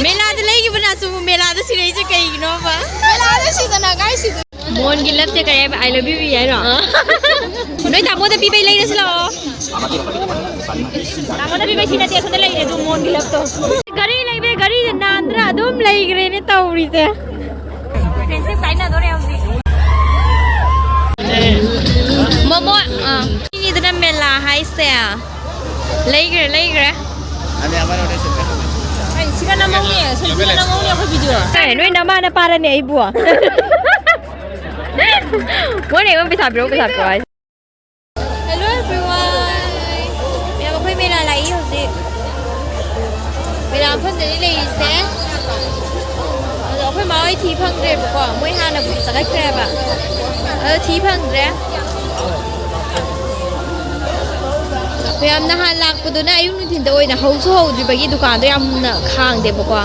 मेला तो लेगी बना सु मेला तो सिरे से कहीं नो बा मेला तो सीधा ना गाय सीधा मोन गिलप से करे आई लव यू यार नोई तामो तो पीपे ले रसलो तामो तो पीपे सीना ते सुन ले रे तू मोन गिलप तो गरी लेबे गरी नांद्रा दुम ले गरे ने तौरी से फ्रेंडशिप काइना दोरे आउंदी मोमो ini tu nama मेला हाई से ले Ani amar udah sudah. Ay sika na mau ni sika na mau ni ako video nui nama na para ni ibu Mo ni ko bisa bro Hello everyone Mẹ có phải mela lấy không gì Mela phân để lấy xe Rồi phải máu ấy thì phân để bỏ mỗi hai là bị sạc cái ba thì phân để ꯌꯥꯝꯅ ꯍꯥꯟ ꯂꯥꯛꯄꯗꯨꯅ ꯑꯌꯨꯛ ꯅꯨꯡꯊꯤꯟꯗ ꯑꯣꯏꯅ ꯍꯧꯁꯨ ꯍꯧꯗ꯭ꯔꯤꯕꯒꯤ ꯗꯨꯀꯥꯟꯗꯣ ꯌꯥꯝꯅ ꯈꯥꯡꯗꯦꯕꯀꯣ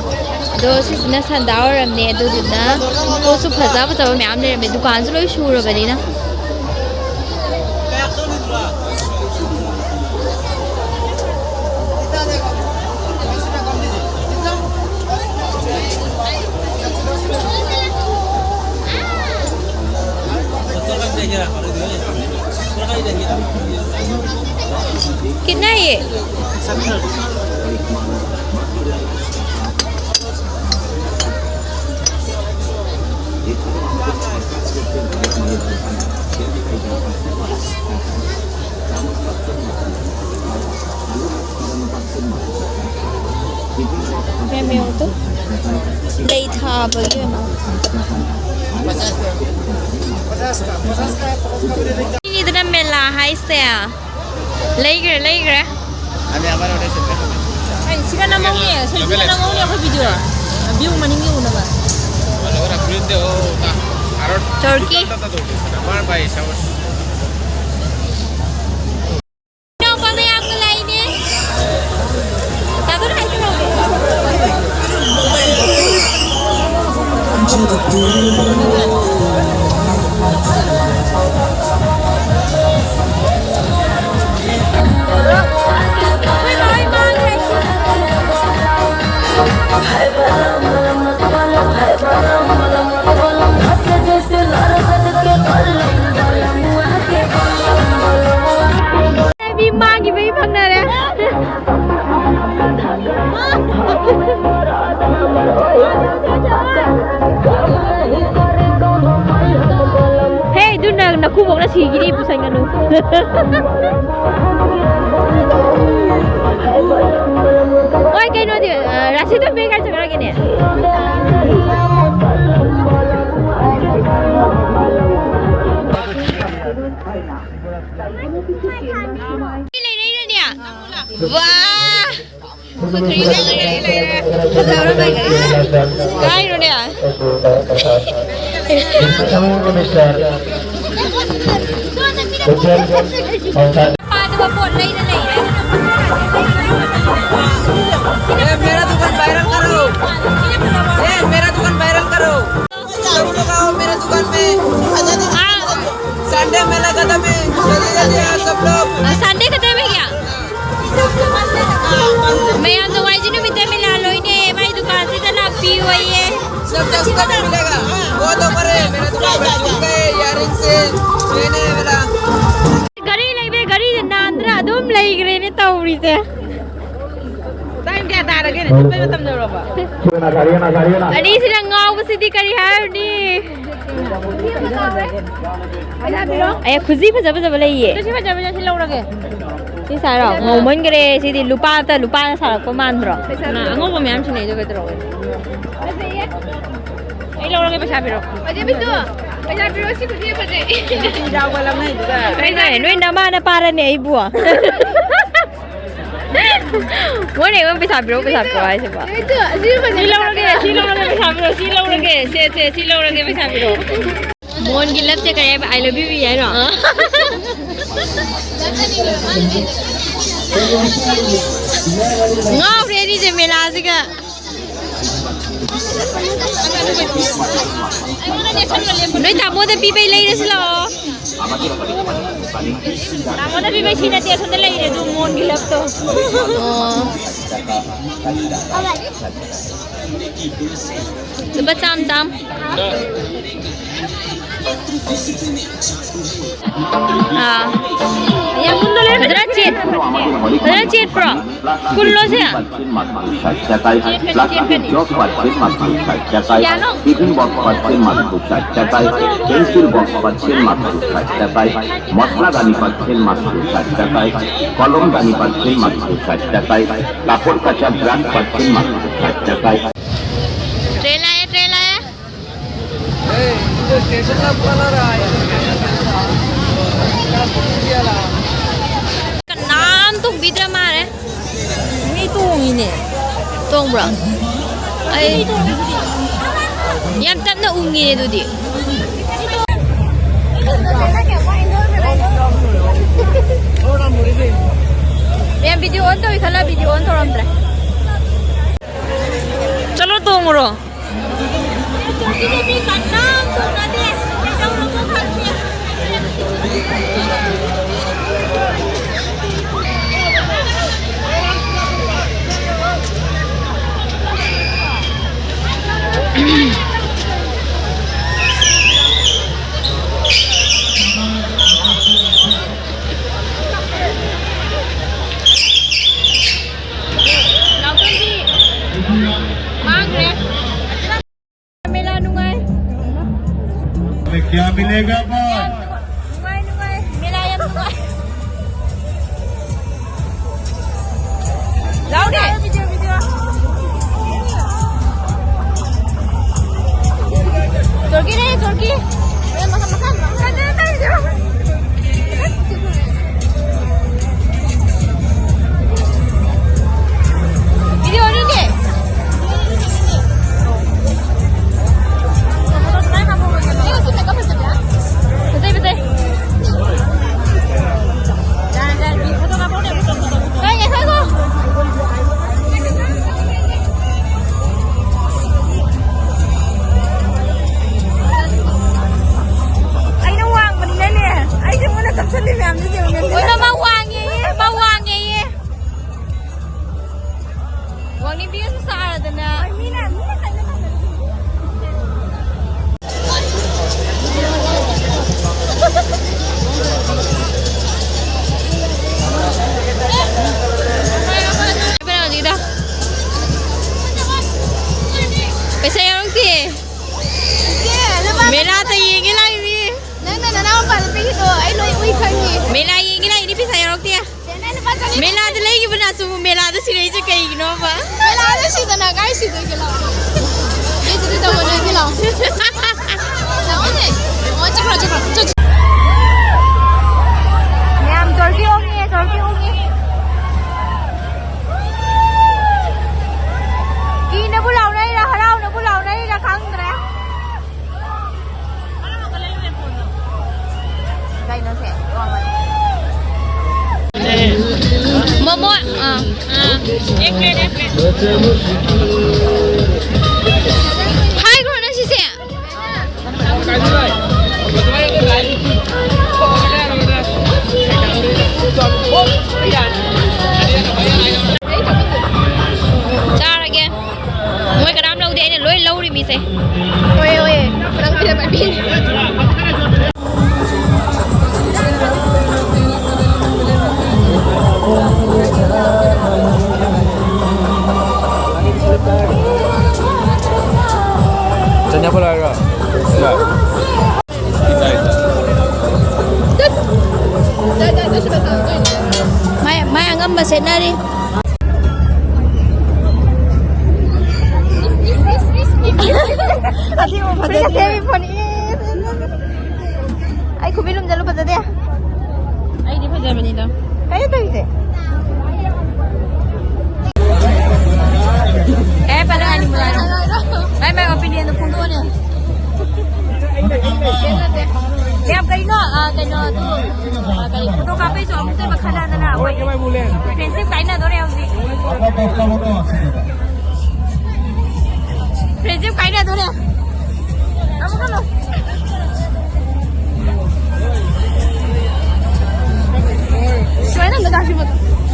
ꯑꯗꯣ ꯁꯤꯁꯤꯅ ꯁꯟꯗꯥ ꯑꯣꯏꯔꯝꯅꯦ ꯑꯗꯨꯗꯨꯅ ꯄꯣꯠꯁꯨ ꯐꯖ ꯐꯖꯕ ꯃꯌꯥꯝ ꯂꯩꯔꯝꯃꯦ ꯗꯨꯀꯥꯟꯁꯨ ꯂꯣꯏ ꯁꯨꯔꯕꯅꯤꯅ कितना है ये 70 में हो तो ले था बगे ना นี่ตัวนั้นเมลาไฮเซียเลยกระ Ani amar udah sudah. Ay sika na mau ni sika na mau ni ako video view maningi una ba Kalau orang kulit deh, oh, nah, arot. Turkey. Mana baik, saus. No, kami aku lain ni. Tak tahu dah itu Hey, tu nak kubur nasi gini pusing kan tu. Oi, kau ni tu rasi tu begar cakap lagi ni. Ini ni ya. Wah. Kaya no dia. मेरा दुकान viral करो मेरा दुकान viral करो सब लोग आओ मेरे दुकान में संडे मेला खत्म है जल्दी आओ सब लोग संडे खत्म है क्या मैं यहाँ तो वाई जी ने मिलते मिला लो इन्हें हमारी दुकान से तो लाभ पी हुई है सब सस्ता में मिलेगा वो तो पर मेरे दुकान में झुमके इयररिंग से लेने वाला गरी नांद्रा दुम ले गरे ने तौरी से टाइम क्या था लगे ने पे तुम जरो बा अनी सिरंगाव बसिदी करी है नी ए खुजी फजब ले ये किसी में जब से लौड़ गए सी सारा ngomong gere sidi lupa sa ko mandro ना ngomong मैम से नहीं जो बेटर होगा ये लौड़ के पैसा बिरो अजय भी तो पैसा बिरो सी खुशी बजे जाओ वाला नहीं juga Ay, no nama na para ni ibu Mo ni ko bisa bro ay siapa. itu silau lagi पैसा बिरो silau lagi पैसा बिरो Mon gilap se kare I love you ya no. Ngau ready je mela siga. Noi tamo de pipe lei reslo. Tamo de pipe china te sonde lei re du mon gilap to. Sebab tam-tam. Yang kundo le bedra cheat pro. Kullo se ya. Tiffin box পাচ্ছেন মাত্র 60 টাকায়, pencil box পাচ্ছেন মাত্র 60 টাকায়, মশলা দানি পাচ্ছেন মাত্র 60 টাকায়, কলম দানি পাচ্ছেন মাত্র 60 টাকায়, কাপড় কাচা ব্রাশ পাচ্ছেন মাত্র 60 টাকায়। Train आया. स्टेशन ला बोला रहा है Naam tu bidra mare. ini tuh ini Tong bro. Ay. Yang tam na ungi ni tu di. Yang video on tu ikhala video on thoram tra. Chalo tong bro. क्या मिलेगा boss? Mila yang nungai. Lau deh. Turki deh, Turki. Makan. Video ni deh. Betul. Jangan foto nggak boleh. Kayak saya. Ay nawang benar ni. Ay dia mana tak sedih ni ambil dia. Oh bawang ye. Wang ni biar susah ada na. Ay mina tak ada. पैसा yang rugi. Mela tu ye gila ini. Nak apa pergi tu? Ai loi kami. Mela ye gila ini पैसा yang rugi. Mela tu lagi benar semua mela tu sini je kayak gini apa? Mela ada sih tanah kai sih tu gila. Itu tu mana gila. Tahu ni? Oh cepat. Yang Turki ongi. Kini pulau ni dah harau, pulau ni dah kang dah. Kain nasi, Momo, एक plate. Hai kau nasi saya. Chào anh em. Mỗi cái đám lâu đi này lối lâu đi bị xe. Oi, orang tidak main. Tanya apa lagi? Dah sudah tahu. Mai ngâm mà sẽ đi. Tadi mau pada dia phone ini. Ai ku minum dulu pada dia. Ai di fajar bani dah. Ai tu ite. Pada hari mulai. Mai opinion tu pun tu ni. Lihat kaino tu. Kali foto kape tu aku tu berkhana na. Prinsip kaina tu dia usi. Prinsip kaina tu dia. Kamu kan lo. Suara nak dah sibuk.